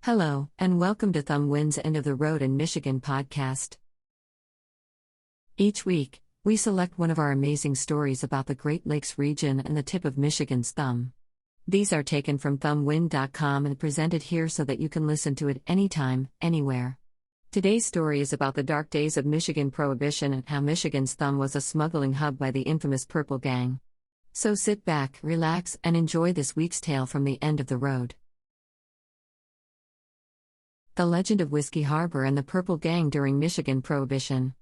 Hello, and welcome to Thumb Wind's End of the Road in Michigan podcast. Each week, we select one of our amazing stories about the Great Lakes region and the tip of Michigan's thumb. These are taken from thumbwind.com and presented here so that you can listen to it anytime, anywhere. Today's story is about the dark days of Michigan Prohibition and how Michigan's thumb was a smuggling hub by the infamous Purple Gang. So sit back, relax, and enjoy this week's tale from the end of the road. The Legend of Whiskey Harbor and the Purple Gang during Michigan Prohibition.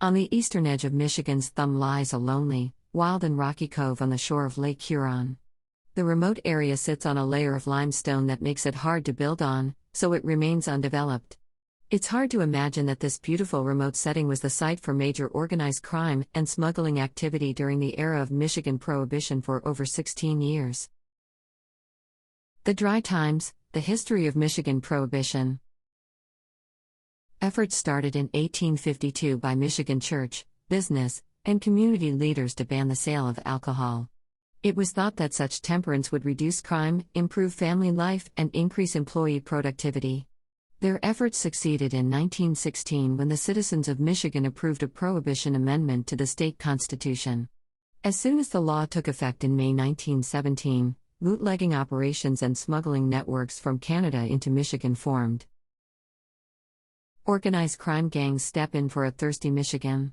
On the eastern edge of Michigan's thumb lies a lonely, wild and rocky cove on the shore of Lake Huron. The remote area sits on a layer of limestone that makes it hard to build on, so it remains undeveloped. It's hard to imagine that this beautiful remote setting was the site for major organized crime and smuggling activity during the era of Michigan Prohibition for over 16 years. The Dry Times, the history of Michigan Prohibition. Efforts started in 1852 by Michigan church, business, and community leaders to ban the sale of alcohol. It was thought that such temperance would reduce crime, improve family life, and increase employee productivity. Their efforts succeeded in 1916 when the citizens of Michigan approved a prohibition amendment to the state constitution. As soon as the law took effect in May 1917, bootlegging operations and smuggling networks from Canada into Michigan formed. Organized crime gangs step in for a thirsty Michigan.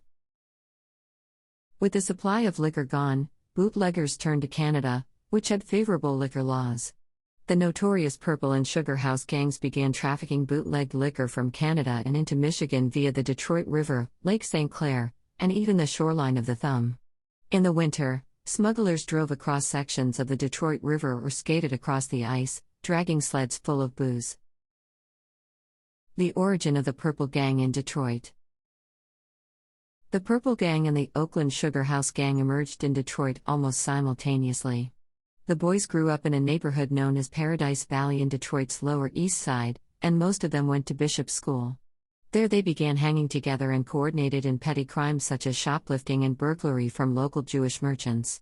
With the supply of liquor gone, bootleggers turned to Canada, which had favorable liquor laws. The notorious Purple and Sugar House gangs began trafficking bootlegged liquor from Canada and into Michigan via the Detroit River, Lake St. Clair, and even the shoreline of the Thumb. In the winter, smugglers drove across sections of the Detroit River or skated across the ice, dragging sleds full of booze. The origin of the Purple Gang in Detroit. The Purple Gang and the Oakland Sugar House Gang emerged in Detroit almost simultaneously. The boys grew up in a neighborhood known as Paradise Valley in Detroit's Lower East Side, and most of them went to Bishop's School. There they began hanging together and coordinated in petty crimes such as shoplifting and burglary from local Jewish merchants.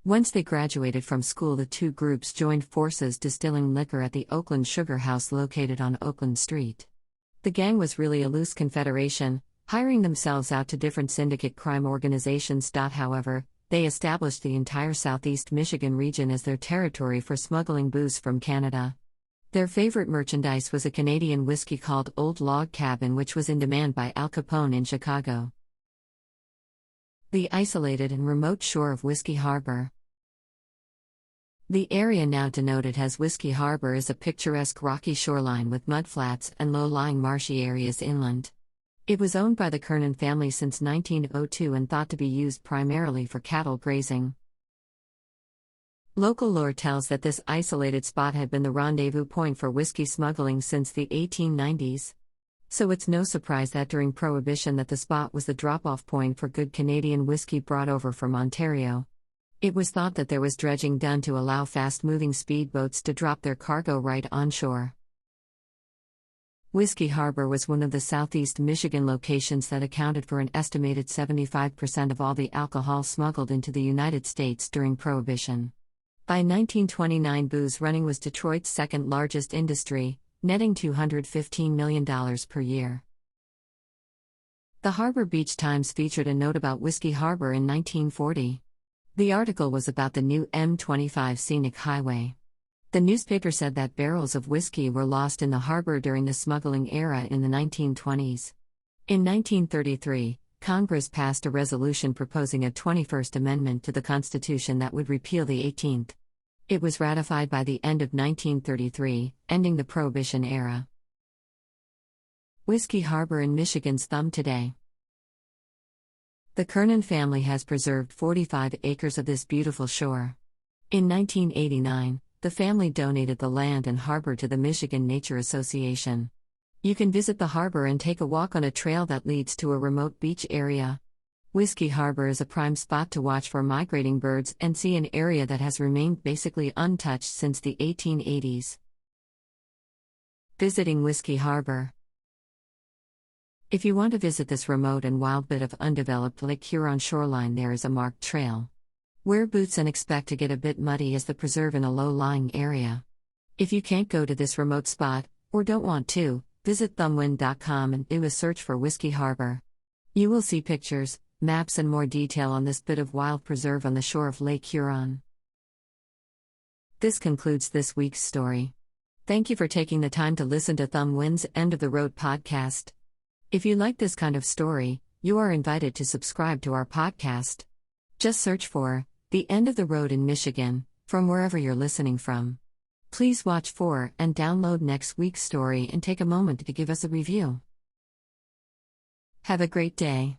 Once they graduated from school, the two groups joined forces distilling liquor at the Oakland Sugar House located on Oakland Street. The gang was really a loose confederation, hiring themselves out to different syndicate crime organizations. However, they established the entire southeast Michigan region as their territory for smuggling booze from Canada. Their favorite merchandise was a Canadian whiskey called Old Log Cabin, which was in demand by Al Capone in Chicago. The isolated and remote shore of Whiskey Harbor. The area now denoted as Whiskey Harbor is a picturesque rocky shoreline with mudflats and low-lying marshy areas inland. It was owned by the Kernan family since 1902 and thought to be used primarily for cattle grazing. Local lore tells that this isolated spot had been the rendezvous point for whiskey smuggling since the 1890s. So it's no surprise that during Prohibition that the spot was the drop-off point for good Canadian whiskey brought over from Ontario. It was thought that there was dredging done to allow fast-moving speedboats to drop their cargo right onshore. Whiskey Harbor was one of the southeast Michigan locations that accounted for an estimated 75% of all the alcohol smuggled into the United States during Prohibition. By 1929, booze running was Detroit's second largest industry, netting $215 million per year. The Harbor Beach Times featured a note about Whiskey Harbor in 1940. The article was about the new M25 scenic highway. The newspaper said that barrels of whiskey were lost in the harbor during the smuggling era in the 1920s. In 1933, Congress passed a resolution proposing a 21st Amendment to the Constitution that would repeal the 18th. It was ratified by the end of 1933, ending the Prohibition era. Whiskey Harbor in Michigan's thumb today. The Kernan family has preserved 45 acres of this beautiful shore. In 1989, the family donated the land and harbor to the Michigan Nature Association. You can visit the harbor and take a walk on a trail that leads to a remote beach area. Whiskey Harbor is a prime spot to watch for migrating birds and see an area that has remained basically untouched since the 1880s. Visiting Whiskey Harbor. If you want to visit this remote and wild bit of undeveloped Lake Huron shoreline, there is a marked trail. Wear boots and expect to get a bit muddy as the preserve in a low-lying area. If you can't go to this remote spot, or don't want to, visit thumbwind.com and do a search for Whiskey Harbor. You will see pictures, maps, and more detail on this bit of wild preserve on the shore of Lake Huron. This concludes this week's story. Thank you for taking the time to listen to Thumbwind's End of the Road podcast. If you like this kind of story, you are invited to subscribe to our podcast. Just search for The End of the Road in Michigan from wherever you're listening from. Please watch for and download next week's story and take a moment to give us a review. Have a great day.